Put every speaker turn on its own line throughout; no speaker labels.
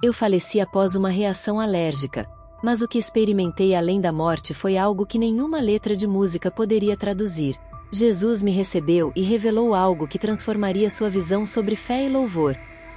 Eu faleci após uma reação alérgica, mas o que experimentei além da morte foi algo que nenhuma letra de música poderia traduzir. Jesus me recebeu e revelou algo que transformaria sua visão sobre fé e louvor.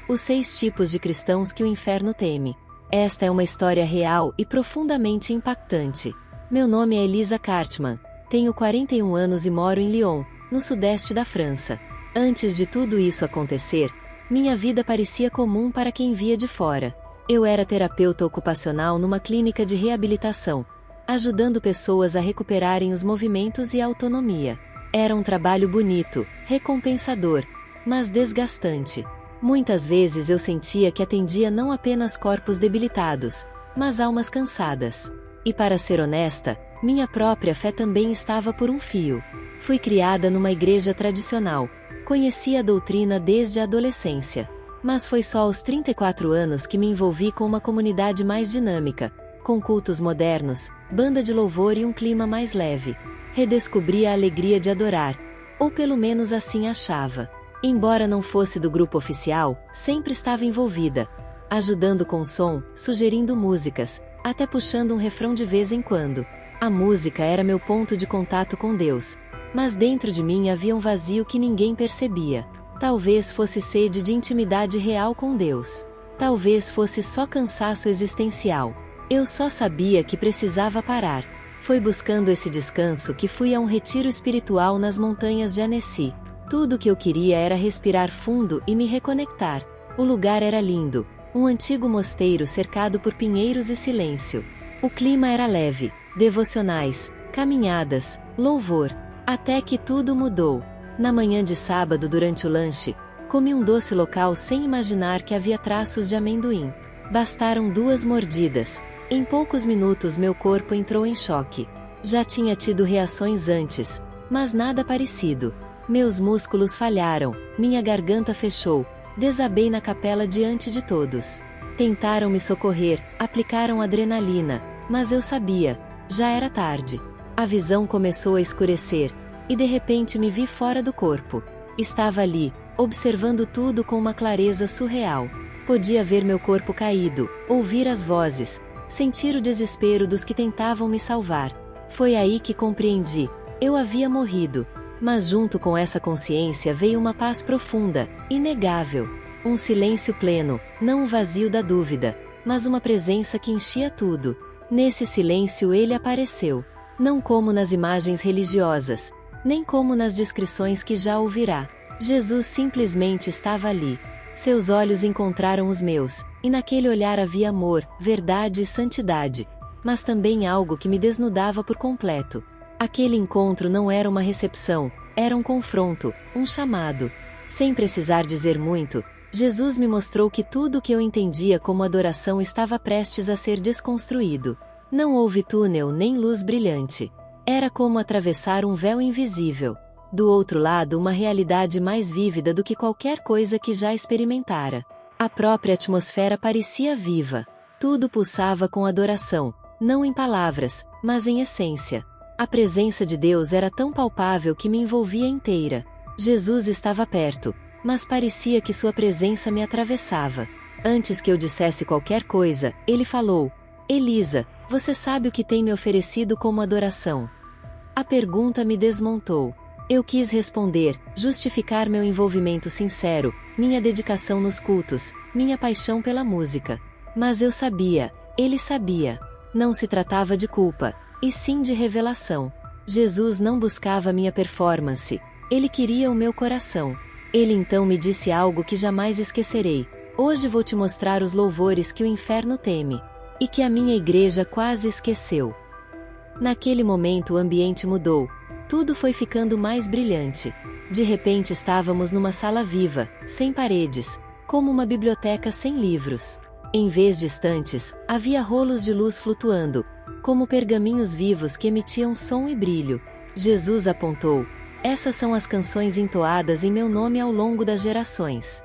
Os 6 tipos de cristãos que o inferno teme. Esta é uma história real e profundamente impactante. Meu nome é Elisa Cartman, tenho 41 anos e moro em Lyon, no sudeste da França. Antes de tudo isso acontecer, minha vida parecia comum para quem via de fora. Eu era terapeuta ocupacional numa clínica de reabilitação, ajudando pessoas a recuperarem os movimentos e a autonomia. Era um trabalho bonito, recompensador, mas desgastante. Muitas vezes eu sentia que atendia não apenas corpos debilitados, mas almas cansadas. E para ser honesta, minha própria fé também estava por um fio. Fui criada numa igreja tradicional, conheci a doutrina desde a adolescência. Mas foi só aos 34 anos que me envolvi com uma comunidade mais dinâmica, com cultos modernos, banda de louvor e um clima mais leve. Redescobri a alegria de adorar, ou pelo menos assim achava. Embora não fosse do grupo oficial, sempre estava envolvida, ajudando com som, sugerindo músicas, até puxando um refrão de vez em quando. A música era meu ponto de contato com Deus, mas dentro de mim havia um vazio que ninguém percebia. Talvez fosse sede de intimidade real com Deus. Talvez fosse só cansaço existencial. Eu só sabia que precisava parar. Foi buscando esse descanso que fui a um retiro espiritual nas montanhas de Annecy. Tudo o que eu queria era respirar fundo e me reconectar. O lugar era lindo, um antigo mosteiro cercado por pinheiros e silêncio. O clima era leve, devocionais, caminhadas, louvor. Até que tudo mudou. Na manhã de sábado durante o lanche, comi um doce local sem imaginar que havia traços de amendoim. Bastaram 2 mordidas. Em poucos minutos meu corpo entrou em choque. Já tinha tido reações antes, mas nada parecido. Meus músculos falharam, minha garganta fechou, desabei na capela diante de todos. Tentaram me socorrer, aplicaram adrenalina, mas eu sabia, já era tarde. A visão começou a escurecer, e de repente me vi fora do corpo. Estava ali, observando tudo com uma clareza surreal. Podia ver meu corpo caído, ouvir as vozes, sentir o desespero dos que tentavam me salvar. Foi aí que compreendi, eu havia morrido. Mas junto com essa consciência veio uma paz profunda, inegável. Um silêncio pleno, não o vazio da dúvida, mas uma presença que enchia tudo. Nesse silêncio ele apareceu. Não como nas imagens religiosas, nem como nas descrições que já ouvirá. Jesus simplesmente estava ali. Seus olhos encontraram os meus, e naquele olhar havia amor, verdade e santidade. Mas também algo que me desnudava por completo. Aquele encontro não era uma recepção, era um confronto, um chamado. Sem precisar dizer muito, Jesus me mostrou que tudo o que eu entendia como adoração estava prestes a ser desconstruído. Não houve túnel nem luz brilhante. Era como atravessar um véu invisível. Do outro lado, uma realidade mais vívida do que qualquer coisa que já experimentara. A própria atmosfera parecia viva. Tudo pulsava com adoração, não em palavras, mas em essência. A presença de Deus era tão palpável que me envolvia inteira. Jesus estava perto, mas parecia que sua presença me atravessava. Antes que eu dissesse qualquer coisa, ele falou: Elisa, você sabe o que tem me oferecido como adoração? A pergunta me desmontou. Eu quis responder, justificar meu envolvimento sincero, minha dedicação nos cultos, minha paixão pela música. Mas eu sabia, ele sabia. Não se tratava de culpa, e sim de revelação. Jesus não buscava minha performance, ele queria o meu coração. Ele então me disse algo que jamais esquecerei: hoje vou te mostrar os louvores que o inferno teme, e que a minha igreja quase esqueceu. Naquele momento o ambiente mudou, tudo foi ficando mais brilhante. De repente estávamos numa sala viva, sem paredes, como uma biblioteca sem livros. Em vez de estantes, havia rolos de luz flutuando, como pergaminhos vivos que emitiam som e brilho. Jesus apontou: essas são as canções entoadas em meu nome ao longo das gerações.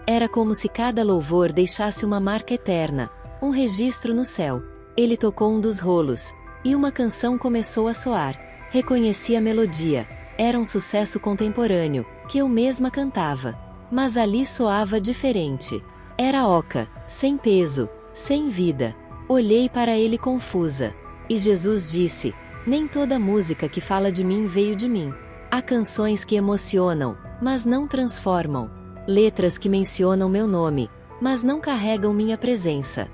Era como se cada louvor deixasse uma marca eterna, um registro no céu. Ele tocou um dos rolos, e uma canção começou a soar. Reconheci a melodia. Era um sucesso contemporâneo, que eu mesma cantava. Mas ali soava diferente. Era oca, sem peso, sem vida. Olhei para ele confusa. E Jesus disse: nem toda música que fala de mim veio de mim. Há canções que emocionam, mas não transformam. Letras que mencionam meu nome, mas não carregam minha presença.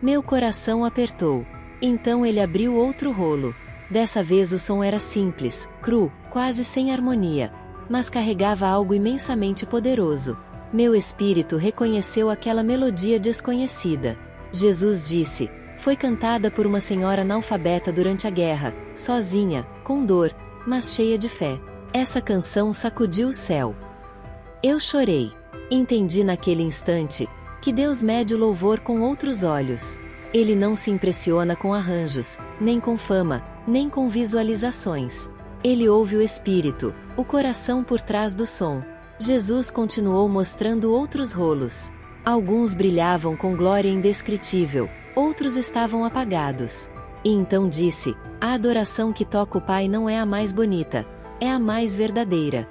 Meu coração apertou. Então ele abriu outro rolo. Dessa vez o som era simples, cru, quase sem harmonia, mas carregava algo imensamente poderoso. Meu espírito reconheceu aquela melodia desconhecida. Jesus disse: foi cantada por uma senhora analfabeta durante a guerra, sozinha, com dor, mas cheia de fé. Essa canção sacudiu o céu. Eu chorei. Entendi naquele instante que Deus mede o louvor com outros olhos. Ele não se impressiona com arranjos, nem com fama, nem com visualizações. Ele ouve o espírito, o coração por trás do som. Jesus continuou mostrando outros rolos. Alguns brilhavam com glória indescritível, outros estavam apagados. E então disse: a adoração que toca o Pai não é a mais bonita, é a mais verdadeira.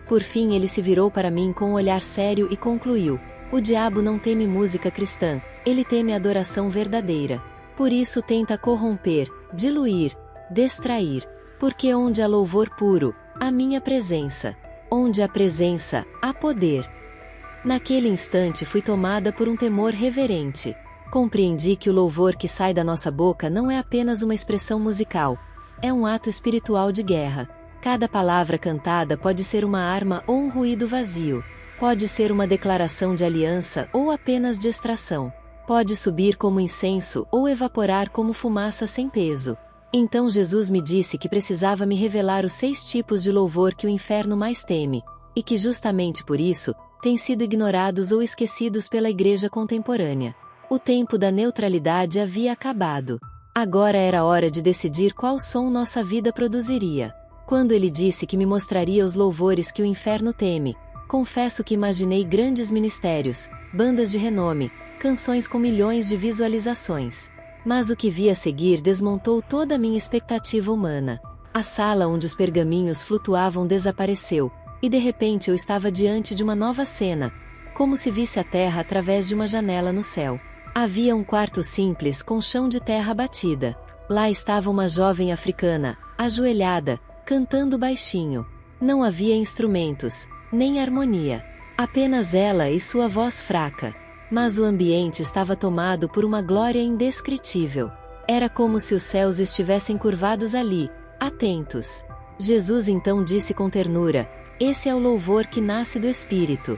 Por fim ele se virou para mim com um olhar sério e concluiu: o diabo não teme música cristã, ele teme a adoração verdadeira. Por isso tenta corromper, diluir, distrair. Porque onde há louvor puro, há minha presença. Onde há presença, há poder. Naquele instante fui tomada por um temor reverente. Compreendi que o louvor que sai da nossa boca não é apenas uma expressão musical, é um ato espiritual de guerra. Cada palavra cantada pode ser uma arma ou um ruído vazio. Pode ser uma declaração de aliança ou apenas distração. Pode subir como incenso ou evaporar como fumaça sem peso. Então Jesus me disse que precisava me revelar os 6 tipos de louvor que o inferno mais teme, e que justamente por isso, têm sido ignorados ou esquecidos pela igreja contemporânea. O tempo da neutralidade havia acabado. Agora era hora de decidir qual som nossa vida produziria. Quando ele disse que me mostraria os louvores que o inferno teme, confesso que imaginei grandes ministérios, bandas de renome, canções com milhões de visualizações. Mas o que vi a seguir desmontou toda a minha expectativa humana. A sala onde os pergaminhos flutuavam desapareceu, e de repente eu estava diante de uma nova cena, como se visse a terra através de uma janela no céu. Havia um quarto simples com chão de terra batida. Lá estava uma jovem africana, ajoelhada, cantando baixinho. Não havia instrumentos, nem harmonia. Apenas ela e sua voz fraca. Mas o ambiente estava tomado por uma glória indescritível. Era como se os céus estivessem curvados ali, atentos. Jesus então disse com ternura: esse é o louvor que nasce do Espírito.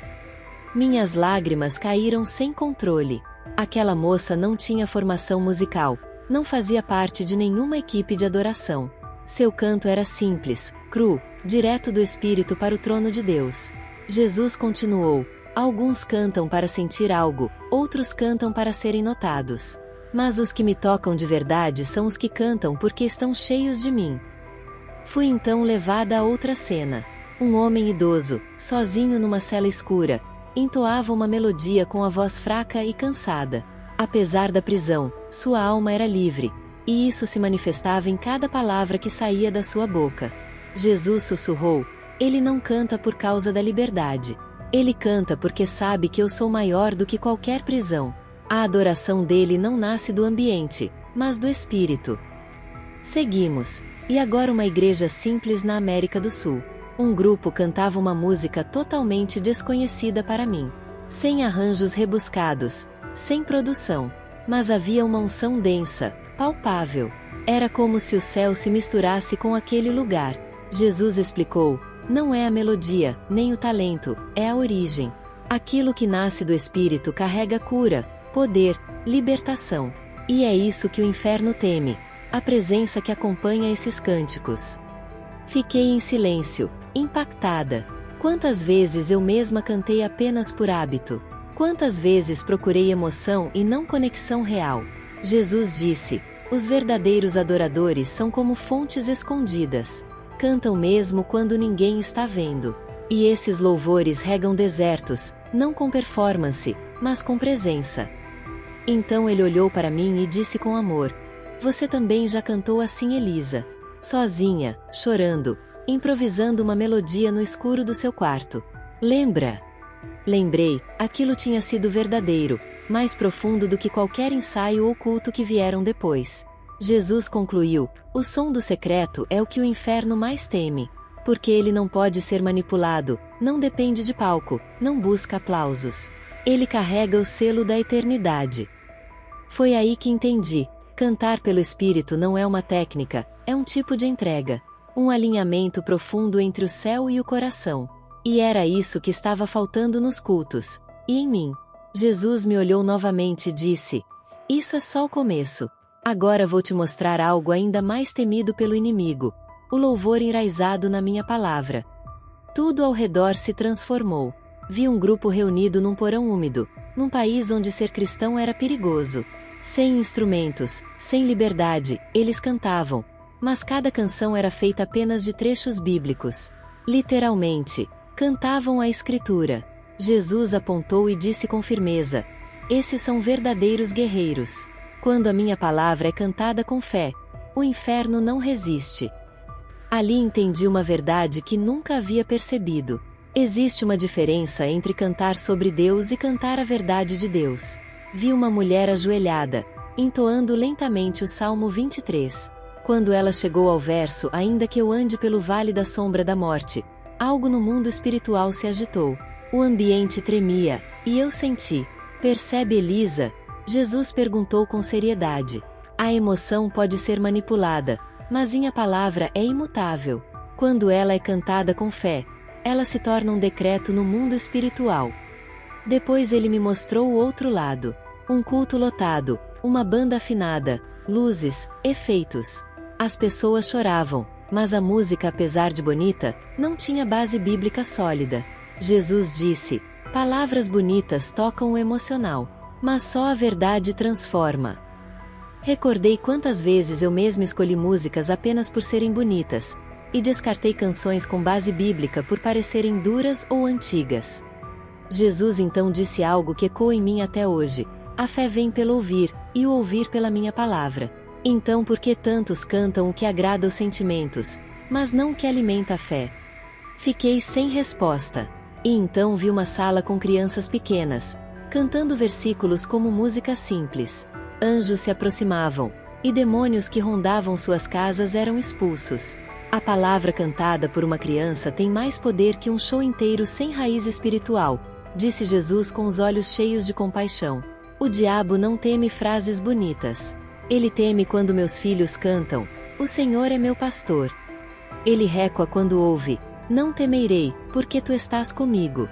Minhas lágrimas caíram sem controle. Aquela moça não tinha formação musical, não fazia parte de nenhuma equipe de adoração. Seu canto era simples, cru, direto do Espírito para o trono de Deus. Jesus continuou: alguns cantam para sentir algo, outros cantam para serem notados. Mas os que me tocam de verdade são os que cantam porque estão cheios de mim. Fui então levada a outra cena. Um homem idoso, sozinho numa cela escura, entoava uma melodia com a voz fraca e cansada. Apesar da prisão, sua alma era livre, e isso se manifestava em cada palavra que saía da sua boca. Jesus sussurrou: ele não canta por causa da liberdade. Ele canta porque sabe que eu sou maior do que qualquer prisão. A adoração dele não nasce do ambiente, mas do espírito. Seguimos. E agora uma igreja simples na América do Sul. Um grupo cantava uma música totalmente desconhecida para mim. Sem arranjos rebuscados, sem produção. Mas havia uma unção densa, palpável. Era como se o céu se misturasse com aquele lugar. Jesus explicou: não é a melodia, nem o talento, é a origem. Aquilo que nasce do Espírito carrega cura, poder, libertação. E é isso que o inferno teme, a presença que acompanha esses cânticos. Fiquei em silêncio, impactada. Quantas vezes eu mesma cantei apenas por hábito? Quantas vezes procurei emoção e não conexão real? Jesus disse: os verdadeiros adoradores são como fontes escondidas. Cantam mesmo quando ninguém está vendo. E esses louvores regam desertos, não com performance, mas com presença. Então ele olhou para mim e disse com amor: você também já cantou assim, Elisa? Sozinha, chorando, improvisando uma melodia no escuro do seu quarto. Lembra? Lembrei, aquilo tinha sido verdadeiro, mais profundo do que qualquer ensaio ou culto que vieram depois. Jesus concluiu: o som do secreto é o que o inferno mais teme. Porque ele não pode ser manipulado, não depende de palco, não busca aplausos. Ele carrega o selo da eternidade. Foi aí que entendi: cantar pelo Espírito não é uma técnica, é um tipo de entrega. Um alinhamento profundo entre o céu e o coração. E era isso que estava faltando nos cultos. E em mim. Jesus me olhou novamente e disse: isso é só o começo. Agora vou te mostrar algo ainda mais temido pelo inimigo. O louvor enraizado na minha palavra. Tudo ao redor se transformou. Vi um grupo reunido num porão úmido, num país onde ser cristão era perigoso. Sem instrumentos, sem liberdade, eles cantavam. Mas cada canção era feita apenas de trechos bíblicos. Literalmente, cantavam a Escritura. Jesus apontou e disse com firmeza: esses são verdadeiros guerreiros. Quando a minha palavra é cantada com fé, o inferno não resiste. Ali entendi uma verdade que nunca havia percebido. Existe uma diferença entre cantar sobre Deus e cantar a verdade de Deus. Vi uma mulher ajoelhada, entoando lentamente o Salmo 23. Quando ela chegou ao verso "Ainda que eu ande pelo vale da sombra da morte", algo no mundo espiritual se agitou. O ambiente tremia, e eu senti. Percebe, Elisa? Jesus perguntou com seriedade. A emoção pode ser manipulada, mas minha palavra é imutável. Quando ela é cantada com fé, ela se torna um decreto no mundo espiritual. Depois ele me mostrou o outro lado. Um culto lotado, uma banda afinada, luzes, efeitos. As pessoas choravam, mas a música, apesar de bonita, não tinha base bíblica sólida. Jesus disse: palavras bonitas tocam o emocional, mas só a verdade transforma. Recordei quantas vezes eu mesma escolhi músicas apenas por serem bonitas, e descartei canções com base bíblica por parecerem duras ou antigas. Jesus então disse algo que ecoa em mim até hoje: a fé vem pelo ouvir, e o ouvir pela minha palavra. Então por que tantos cantam o que agrada os sentimentos, mas não o que alimenta a fé? Fiquei sem resposta. E então vi uma sala com crianças pequenas, cantando versículos como música simples. Anjos se aproximavam, e demônios que rondavam suas casas eram expulsos. A palavra cantada por uma criança tem mais poder que um show inteiro sem raiz espiritual, disse Jesus com os olhos cheios de compaixão. O diabo não teme frases bonitas. Ele teme quando meus filhos cantam: o Senhor é meu pastor. Ele recua quando ouve: não temerei, porque tu estás comigo.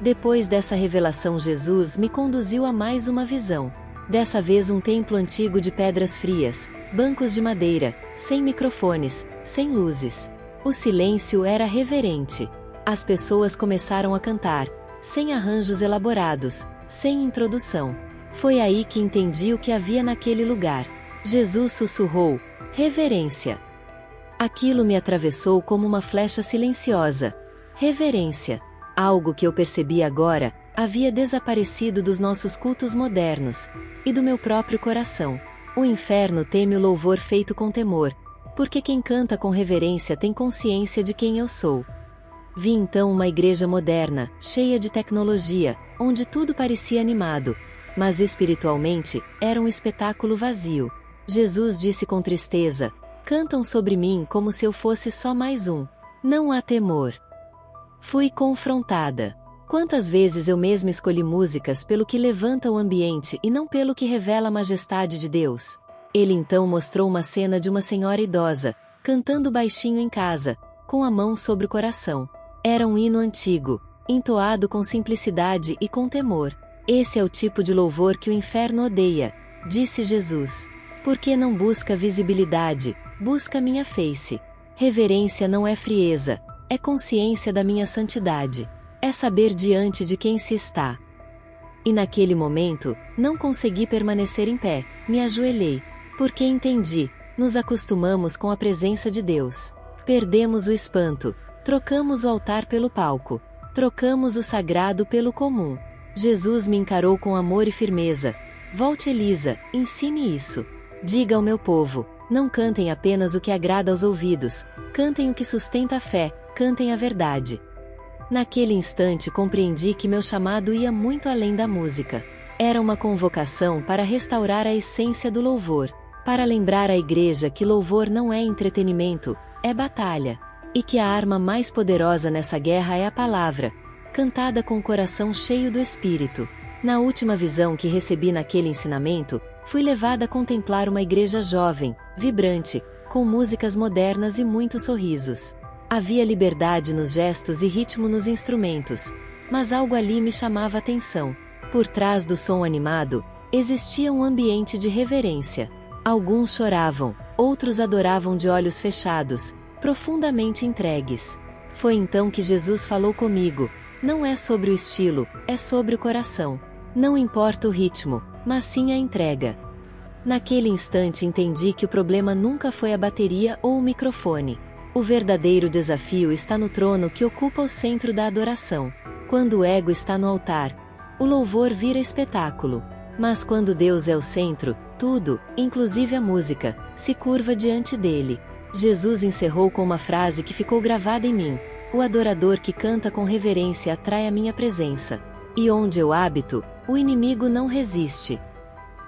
Depois dessa revelação, Jesus me conduziu a mais uma visão. Dessa vez um templo antigo de pedras frias, bancos de madeira, sem microfones, sem luzes. O silêncio era reverente. As pessoas começaram a cantar, sem arranjos elaborados, sem introdução. Foi aí que entendi o que havia naquele lugar. Jesus sussurrou: reverência. Aquilo me atravessou como uma flecha silenciosa. Reverência. Algo que eu percebi agora, havia desaparecido dos nossos cultos modernos, e do meu próprio coração. O inferno teme o louvor feito com temor, porque quem canta com reverência tem consciência de quem eu sou. Vi então uma igreja moderna, cheia de tecnologia, onde tudo parecia animado, mas espiritualmente, era um espetáculo vazio. Jesus disse com tristeza: cantam sobre mim como se eu fosse só mais um. Não há temor. Fui confrontada. Quantas vezes eu mesma escolhi músicas pelo que levanta o ambiente e não pelo que revela a majestade de Deus? Ele então mostrou uma cena de uma senhora idosa, cantando baixinho em casa, com a mão sobre o coração. Era um hino antigo, entoado com simplicidade e com temor. Esse é o tipo de louvor que o inferno odeia, disse Jesus. Porque não busca visibilidade, busca minha face. Reverência não é frieza, é consciência da minha santidade. É saber diante de quem se está. E naquele momento, não consegui permanecer em pé, me ajoelhei. Porque entendi, nos acostumamos com a presença de Deus. Perdemos o espanto, trocamos o altar pelo palco, trocamos o sagrado pelo comum. Jesus me encarou com amor e firmeza. Volte, Elisa, ensine isso. Diga ao meu povo: não cantem apenas o que agrada aos ouvidos, cantem o que sustenta a fé, cantem a verdade. Naquele instante compreendi que meu chamado ia muito além da música. Era uma convocação para restaurar a essência do louvor, para lembrar à igreja que louvor não é entretenimento, é batalha, e que a arma mais poderosa nessa guerra é a palavra, cantada com o coração cheio do Espírito. Na última visão que recebi naquele ensinamento, fui levada a contemplar uma igreja jovem, vibrante, com músicas modernas e muitos sorrisos. Havia liberdade nos gestos e ritmo nos instrumentos, mas algo ali me chamava a atenção. Por trás do som animado, existia um ambiente de reverência. Alguns choravam, outros adoravam de olhos fechados, profundamente entregues. Foi então que Jesus falou comigo: não é sobre o estilo, é sobre o coração. Não importa o ritmo, mas sim a entrega. Naquele instante entendi que o problema nunca foi a bateria ou o microfone. O verdadeiro desafio está no trono que ocupa o centro da adoração. Quando o ego está no altar, o louvor vira espetáculo. Mas quando Deus é o centro, tudo, inclusive a música, se curva diante dele. Jesus encerrou com uma frase que ficou gravada em mim: o adorador que canta com reverência atrai a minha presença. E onde eu habito, o inimigo não resiste.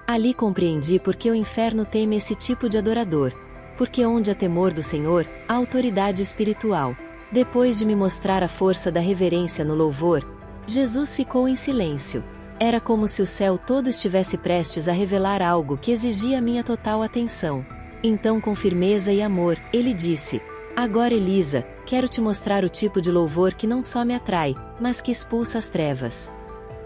Ali compreendi por que o inferno teme esse tipo de adorador. Porque onde há temor do Senhor, há autoridade espiritual. Depois de me mostrar a força da reverência no louvor, Jesus ficou em silêncio. Era como se o céu todo estivesse prestes a revelar algo que exigia minha total atenção. Então, com firmeza e amor, ele disse: agora, Elisa, quero te mostrar o tipo de louvor que não só me atrai, mas que expulsa as trevas.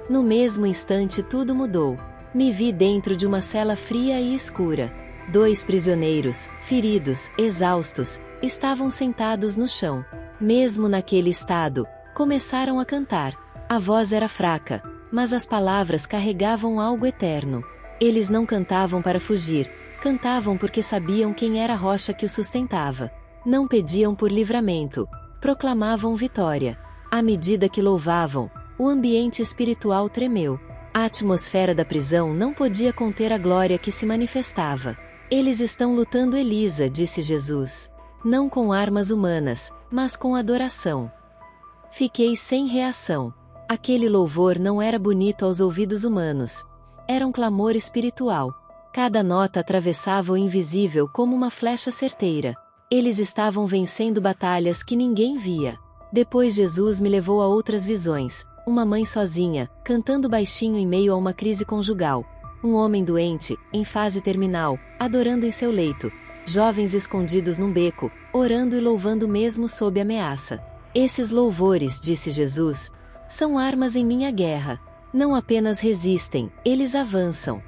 No mesmo instante tudo mudou. Me vi dentro de uma cela fria e escura. 2 prisioneiros, feridos, exaustos, estavam sentados no chão. Mesmo naquele estado, começaram a cantar. A voz era fraca, mas as palavras carregavam algo eterno. Eles não cantavam para fugir, cantavam porque sabiam quem era a rocha que os sustentava. Não pediam por livramento, proclamavam vitória. À medida que louvavam, o ambiente espiritual tremeu. A atmosfera da prisão não podia conter a glória que se manifestava. Eles estão lutando, Elisa, disse Jesus. Não com armas humanas, mas com adoração. Fiquei sem reação. Aquele louvor não era bonito aos ouvidos humanos. Era um clamor espiritual. Cada nota atravessava o invisível como uma flecha certeira. Eles estavam vencendo batalhas que ninguém via. Depois Jesus me levou a outras visões. Uma mãe sozinha, cantando baixinho em meio a uma crise conjugal. Um homem doente, em fase terminal, adorando em seu leito. Jovens escondidos num beco, orando e louvando mesmo sob ameaça. Esses louvores, disse Jesus, são armas em minha guerra. Não apenas resistem, eles avançam.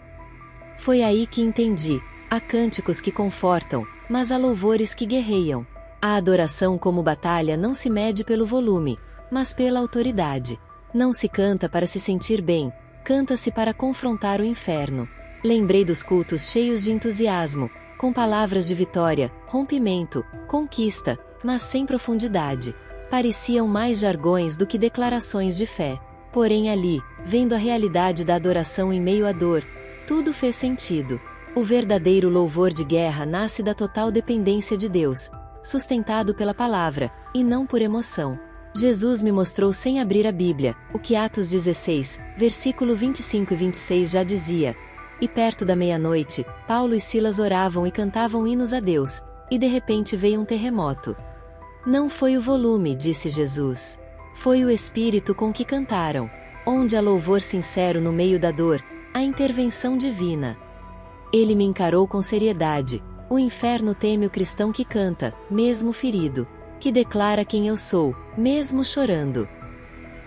Foi aí que entendi. Há cânticos que confortam, mas há louvores que guerreiam. A adoração como batalha não se mede pelo volume, mas pela autoridade. Não se canta para se sentir bem, canta-se para confrontar o inferno. Lembrei dos cultos cheios de entusiasmo, com palavras de vitória, rompimento, conquista, mas sem profundidade. Pareciam mais jargões do que declarações de fé. Porém ali, vendo a realidade da adoração em meio à dor, tudo fez sentido. O verdadeiro louvor de guerra nasce da total dependência de Deus, sustentado pela palavra, e não por emoção. Jesus me mostrou sem abrir a Bíblia, o que Atos 16, versículo 25 e 26 já dizia. E perto da meia-noite, Paulo e Silas oravam e cantavam hinos a Deus, e de repente veio um terremoto. Não foi o volume, disse Jesus. Foi o Espírito com que cantaram. Onde há louvor sincero no meio da dor, a intervenção divina. Ele me encarou com seriedade. O inferno teme o cristão que canta, mesmo ferido. Que declara quem eu sou, mesmo chorando.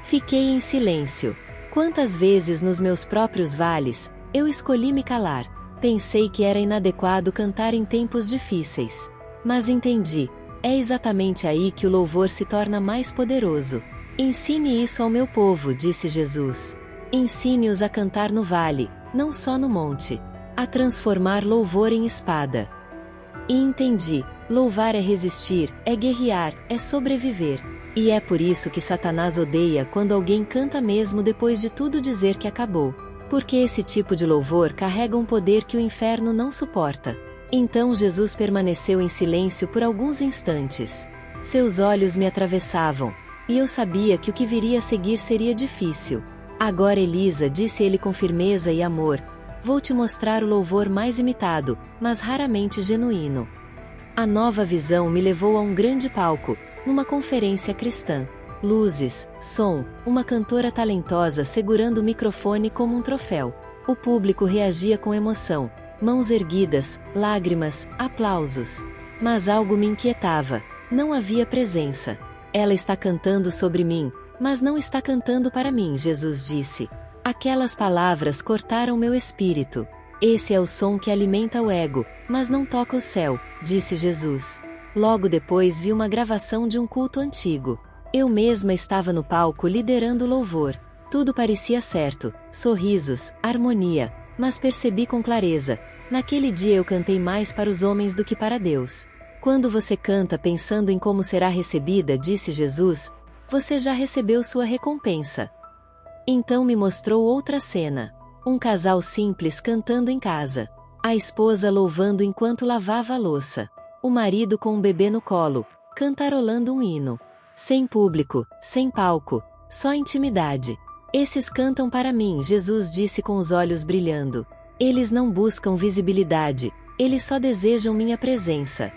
Fiquei em silêncio. Quantas vezes nos meus próprios vales, eu escolhi me calar. Pensei que era inadequado cantar em tempos difíceis. Mas entendi. É exatamente aí que o louvor se torna mais poderoso. Ensine isso ao meu povo, disse Jesus. Ensine-os a cantar no vale, não só no monte. A transformar louvor em espada. E entendi. Louvar é resistir, é guerrear, é sobreviver. E é por isso que Satanás odeia quando alguém canta mesmo depois de tudo dizer que acabou. Porque esse tipo de louvor carrega um poder que o inferno não suporta. Então Jesus permaneceu em silêncio por alguns instantes. Seus olhos me atravessavam. E eu sabia que o que viria a seguir seria difícil. Agora, Elisa, disse ele com firmeza e amor, vou te mostrar o louvor mais imitado, mas raramente genuíno. A nova visão me levou a um grande palco, numa conferência cristã. Luzes, som, uma cantora talentosa segurando o microfone como um troféu. O público reagia com emoção, mãos erguidas, lágrimas, aplausos. Mas algo me inquietava. Não havia presença. Ela está cantando sobre mim, mas não está cantando para mim, Jesus disse. Aquelas palavras cortaram meu espírito. Esse é o som que alimenta o ego, mas não toca o céu, disse Jesus. Logo depois vi uma gravação de um culto antigo. Eu mesma estava no palco liderando o louvor. Tudo parecia certo, sorrisos, harmonia, mas percebi com clareza. Naquele dia eu cantei mais para os homens do que para Deus. Quando você canta pensando em como será recebida, disse Jesus, você já recebeu sua recompensa. Então me mostrou outra cena. Um casal simples cantando em casa. A esposa louvando enquanto lavava a louça. O marido com um bebê no colo, cantarolando um hino. Sem público, sem palco, só intimidade. Esses cantam para mim, Jesus disse com os olhos brilhando. Eles não buscam visibilidade, eles só desejam minha presença.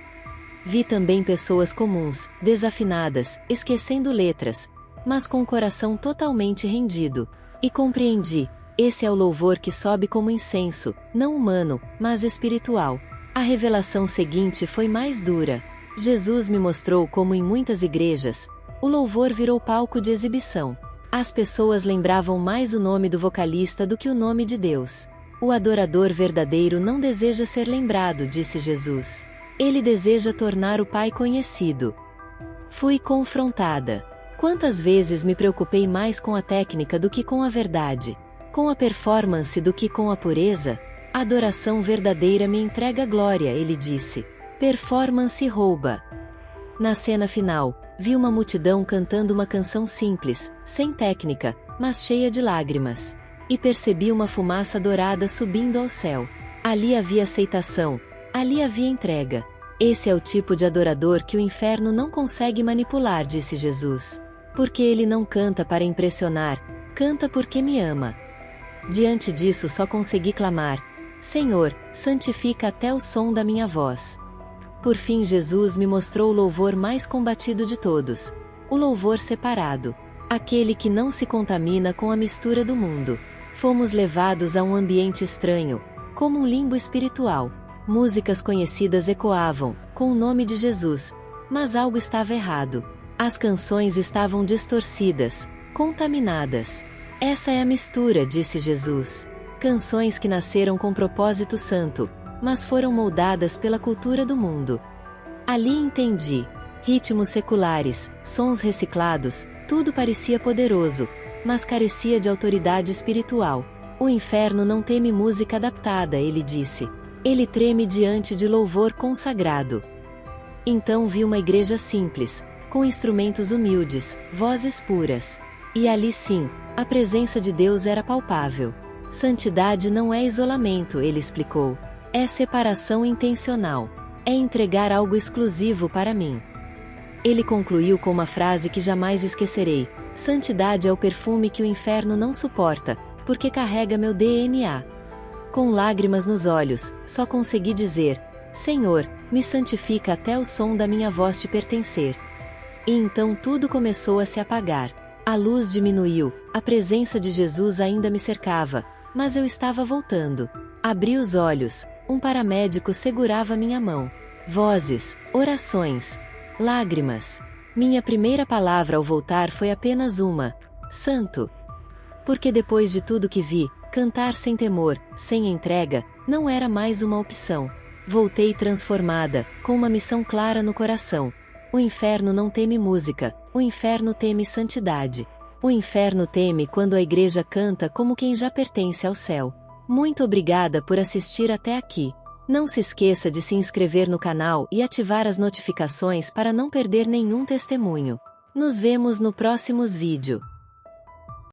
Vi também pessoas comuns, desafinadas, esquecendo letras, mas com o coração totalmente rendido. E compreendi, esse é o louvor que sobe como incenso, não humano, mas espiritual. A revelação seguinte foi mais dura. Jesus me mostrou como em muitas igrejas, o louvor virou palco de exibição. As pessoas lembravam mais o nome do vocalista do que o nome de Deus. O adorador verdadeiro não deseja ser lembrado, disse Jesus. Ele deseja tornar o Pai conhecido. Fui confrontada. Quantas vezes me preocupei mais com a técnica do que com a verdade? Com a performance do que com a pureza? A adoração verdadeira me entrega glória, ele disse. Performance rouba. Na cena final, vi uma multidão cantando uma canção simples, sem técnica, mas cheia de lágrimas. E percebi uma fumaça dourada subindo ao céu. Ali havia aceitação, ali havia entrega. Esse é o tipo de adorador que o inferno não consegue manipular, disse Jesus. Porque ele não canta para impressionar, canta porque me ama. Diante disso só consegui clamar, Senhor, santifica até o som da minha voz. Por fim Jesus me mostrou o louvor mais combatido de todos. O louvor separado. Aquele que não se contamina com a mistura do mundo. Fomos levados a um ambiente estranho, como um limbo espiritual. Músicas conhecidas ecoavam, com o nome de Jesus, mas algo estava errado. As canções estavam distorcidas, contaminadas. Essa é a mistura, disse Jesus. Canções que nasceram com propósito santo, mas foram moldadas pela cultura do mundo. Ali entendi. Ritmos seculares, sons reciclados, tudo parecia poderoso, mas carecia de autoridade espiritual. O inferno não teme música adaptada, ele disse. Ele treme diante de louvor consagrado. Então vi uma igreja simples, com instrumentos humildes, vozes puras. E ali sim, a presença de Deus era palpável. Santidade não é isolamento, ele explicou. É separação intencional. É entregar algo exclusivo para mim. Ele concluiu com uma frase que jamais esquecerei. Santidade é o perfume que o inferno não suporta, porque carrega meu DNA. Com lágrimas nos olhos, só consegui dizer, Senhor, me santifica até o som da minha voz te pertencer. E então tudo começou a se apagar. A luz diminuiu, a presença de Jesus ainda me cercava, mas eu estava voltando. Abri os olhos, um paramédico segurava minha mão. Vozes, orações, lágrimas. Minha primeira palavra ao voltar foi apenas uma: Santo. Porque depois de tudo que vi, cantar sem temor, sem entrega, não era mais uma opção. Voltei transformada, com uma missão clara no coração. O inferno não teme música, o inferno teme santidade. O inferno teme quando a igreja canta como quem já pertence ao céu. Muito obrigada por assistir até aqui. Não se esqueça de se inscrever no canal e ativar as notificações para não perder nenhum testemunho. Nos vemos no próximo vídeo.